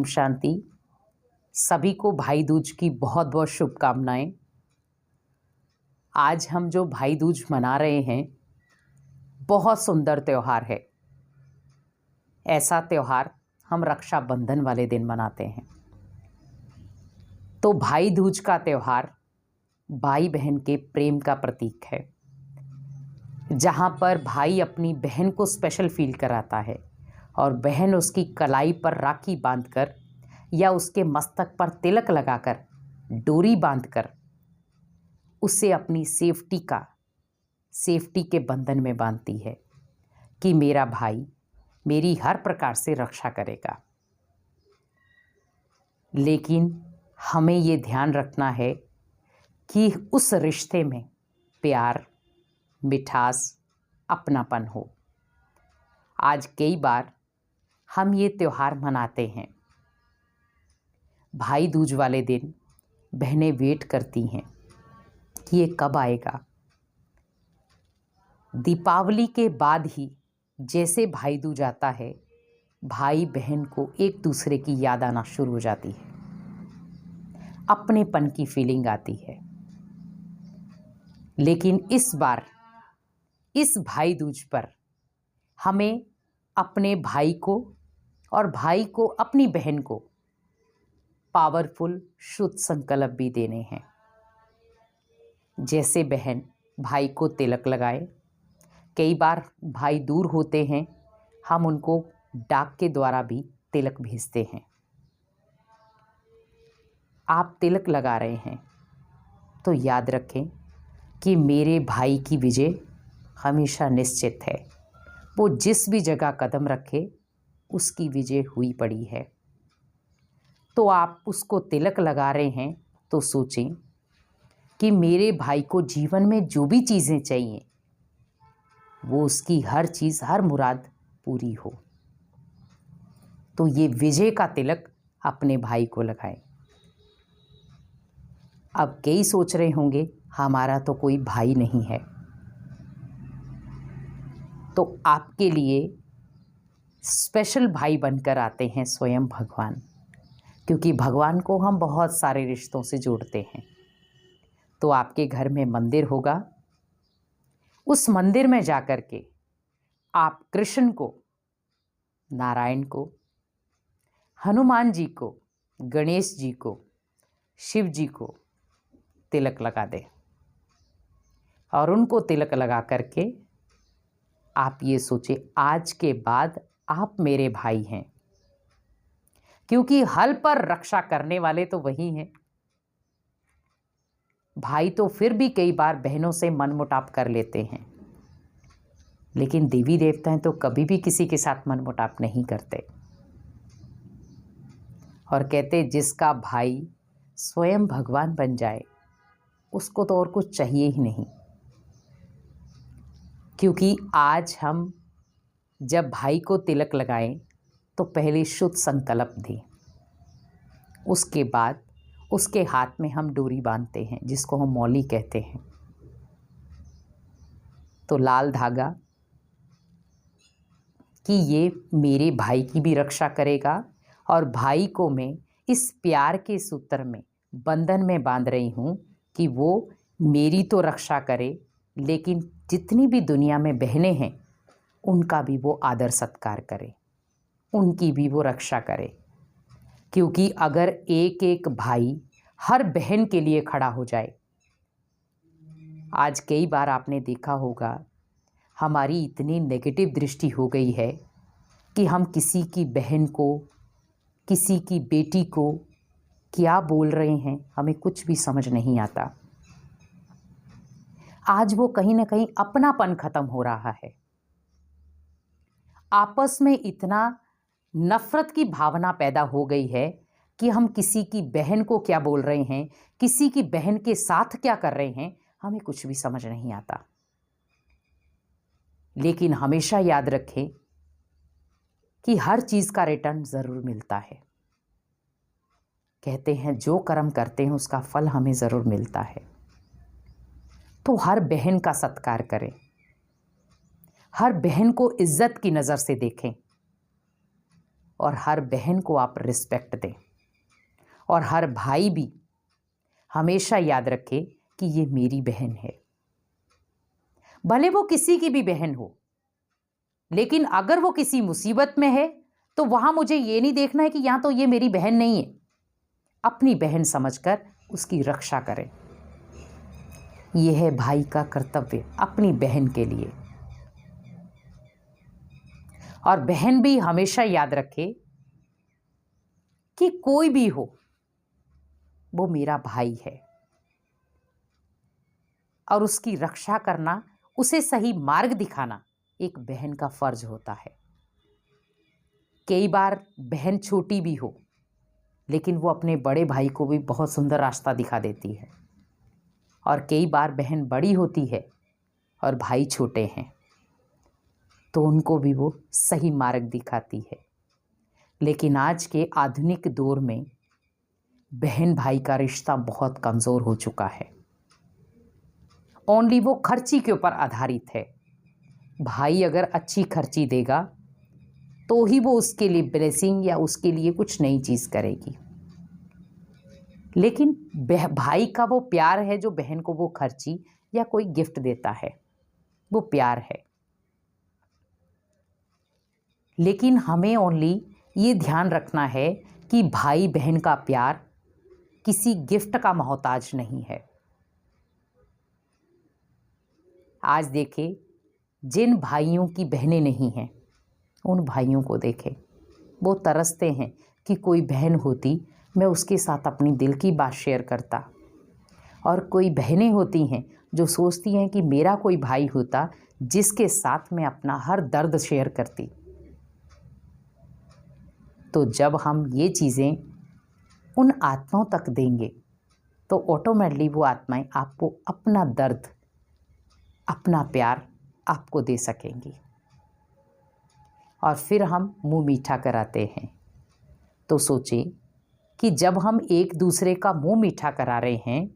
शांति। सभी को भाई दूज की बहुत बहुत शुभकामनाएं। आज हम जो भाई दूज मना रहे हैं, बहुत सुंदर त्यौहार है। ऐसा त्यौहार हम रक्षाबंधन वाले दिन मनाते हैं। तो भाई दूज का त्यौहार भाई बहन के प्रेम का प्रतीक है, जहाँ पर भाई अपनी बहन को स्पेशल फील कराता है और बहन उसकी कलाई पर राखी बांधकर या उसके मस्तक पर तिलक लगाकर, डोरी बांधकर उसे अपनी सेफ्टी के बंधन में बांधती है कि मेरा भाई मेरी हर प्रकार से रक्षा करेगा। लेकिन हमें ये ध्यान रखना है कि उस रिश्ते में प्यार, मिठास, अपनापन हो। आज कई बार हम ये त्यौहार मनाते हैं। भाई दूज वाले दिन बहनें वेट करती हैं कि ये कब आएगा। दीपावली के बाद ही जैसे भाई दूज आता है, भाई बहन को एक दूसरे की याद आना शुरू हो जाती है, अपनेपन की फीलिंग आती है। लेकिन इस बार इस भाई दूज पर हमें अपने भाई को और भाई को अपनी बहन को पावरफुल शुद्ध संकल्प भी देने हैं। जैसे बहन भाई को तिलक लगाए। कई बार भाई दूर होते हैं, हम उनको डाक के द्वारा भी तिलक भेजते हैं। आप तिलक लगा रहे हैं तो याद रखें कि मेरे भाई की विजय हमेशा निश्चित है। वो जिस भी जगह कदम रखे उसकी विजय हुई पड़ी है। तो आप उसको तिलक लगा रहे हैं तो सोचें कि मेरे भाई को जीवन में जो भी चीज़ें चाहिए वो उसकी हर चीज़, हर मुराद पूरी हो। तो ये विजय का तिलक अपने भाई को लगाएं। अब कई सोच रहे होंगे हमारा तो कोई भाई नहीं है। तो आपके लिए स्पेशल भाई बनकर आते हैं स्वयं भगवान, क्योंकि भगवान को हम बहुत सारे रिश्तों से जोड़ते हैं। तो आपके घर में मंदिर होगा, उस मंदिर में जाकर के आप कृष्ण को, नारायण को, हनुमान जी को, गणेश जी को, शिव जी को तिलक लगा दें और उनको तिलक लगा करके आप ये सोचें, आज के बाद आप मेरे भाई हैं। क्योंकि हल पर रक्षा करने वाले तो वही हैं। भाई तो फिर भी कई बार बहनों से मनमुटाव कर लेते हैं, लेकिन देवी देवताएं तो कभी भी किसी के साथ मनमुटाव नहीं करते। और कहते जिसका भाई स्वयं भगवान बन जाए उसको तो और कुछ चाहिए ही नहीं। क्योंकि आज हम जब भाई को तिलक लगाएं तो पहले शुद्ध संकल्प दें, उसके बाद उसके हाथ में हम डोरी बांधते हैं जिसको हम मौली कहते हैं। तो लाल धागा कि ये मेरे भाई की भी रक्षा करेगा और भाई को मैं इस प्यार के सूत्र में, बंधन में बांध रही हूँ कि वो मेरी तो रक्षा करे, लेकिन जितनी भी दुनिया में बहनें हैं उनका भी वो आदर सत्कार करे, उनकी भी वो रक्षा करे। क्योंकि अगर एक एक भाई हर बहन के लिए खड़ा हो जाए। आज कई बार आपने देखा होगा हमारी इतनी नेगेटिव दृष्टि हो गई है कि हम किसी की बहन को, किसी की बेटी को क्या बोल रहे हैं हमें कुछ भी समझ नहीं आता। आज वो कहीं ना कहीं अपनापन खत्म हो रहा है। आपस में इतना नफरत की भावना पैदा हो गई है कि हम किसी की बहन को क्या बोल रहे हैं, किसी की बहन के साथ क्या कर रहे हैं, हमें कुछ भी समझ नहीं आता। लेकिन हमेशा याद रखें कि हर चीज़ का रिटर्न ज़रूर मिलता है। कहते हैं जो कर्म करते हैं उसका फल हमें ज़रूर मिलता है। तो हर बहन का सत्कार करें, हर बहन को इज्जत की नज़र से देखें। और हर बहन को आप रिस्पेक्ट दें, और हर भाई भी हमेशा याद रखे कि ये मेरी बहन है, भले वो किसी की भी बहन हो। लेकिन अगर वो किसी मुसीबत में है तो वहां मुझे ये नहीं देखना है कि यहां तो ये मेरी बहन नहीं है। अपनी बहन समझकर उसकी रक्षा करें। यह है भाई का कर्तव्य अपनी बहन के लिए। और बहन भी हमेशा याद रखे कि कोई भी हो, वो मेरा भाई है, और उसकी रक्षा करना, उसे सही मार्ग दिखाना एक बहन का फर्ज होता है। कई बार बहन छोटी भी हो, लेकिन वो अपने बड़े भाई को भी बहुत सुंदर रास्ता दिखा देती है, और कई बार बहन बड़ी होती है और भाई छोटे हैं, तो उनको भी वो सही मार्ग दिखाती है। लेकिन आज के आधुनिक दौर में बहन भाई का रिश्ता बहुत कमज़ोर हो चुका है। ओनली वो खर्ची के ऊपर आधारित है। भाई अगर अच्छी खर्ची देगा तो ही वो उसके लिए ब्लेसिंग या उसके लिए कुछ नई चीज़ करेगी। लेकिन भाई का वो प्यार है जो बहन को वो खर्ची या कोई गिफ्ट देता है, वो प्यार है। लेकिन हमें ओनली ये ध्यान रखना है कि भाई बहन का प्यार किसी गिफ्ट का मोहताज नहीं है। आज देखें, जिन भाइयों की बहनें नहीं हैं उन भाइयों को देखें, वो तरसते हैं कि कोई बहन होती, मैं उसके साथ अपनी दिल की बात शेयर करता। और कोई बहनें होती हैं जो सोचती हैं कि मेरा कोई भाई होता जिसके साथ मैं अपना हर दर्द शेयर करती। तो जब हम ये चीज़ें उन आत्माओं तक देंगे तो ऑटोमेटिकली वो आत्माएं आपको अपना दर्द, अपना प्यार आपको दे सकेंगी। और फिर हम मुंह मीठा कराते हैं। तो सोचें कि जब हम एक दूसरे का मुंह मीठा करा रहे हैं,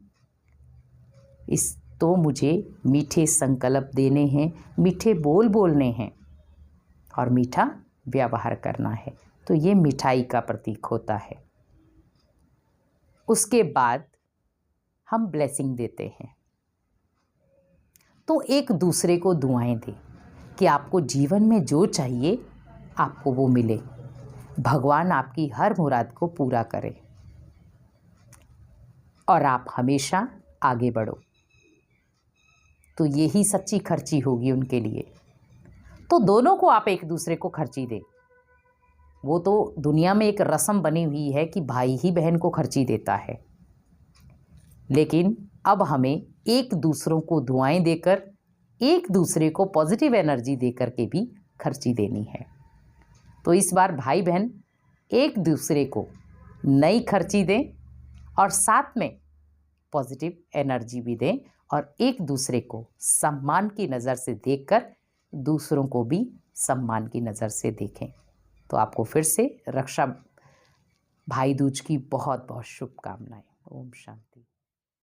इस तो मुझे मीठे संकल्प देने हैं, मीठे बोल बोलने हैं और मीठा व्यवहार करना है। तो ये मिठाई का प्रतीक होता है। उसके बाद हम ब्लेसिंग देते हैं। तो एक दूसरे को दुआएं दें कि आपको जीवन में जो चाहिए आपको वो मिले, भगवान आपकी हर मुराद को पूरा करे और आप हमेशा आगे बढ़ो। तो यही सच्ची खर्ची होगी उनके लिए। तो दोनों को आप एक दूसरे को खर्ची दें। वो तो दुनिया में एक रस्म बनी हुई है कि भाई ही बहन को खर्ची देता है, लेकिन अब हमें एक दूसरों को दुआएं देकर, एक दूसरे को पॉजिटिव एनर्जी देकर के भी खर्ची देनी है। तो इस बार भाई बहन एक दूसरे को नई खर्ची दें और साथ में पॉजिटिव एनर्जी भी दें, और एक दूसरे को सम्मान की नज़र से देखकर दूसरों को भी सम्मान की नज़र से देखें। तो आपको फिर से रक्षा भाई दूज की बहुत बहुत शुभकामनाएं। ओम शांति।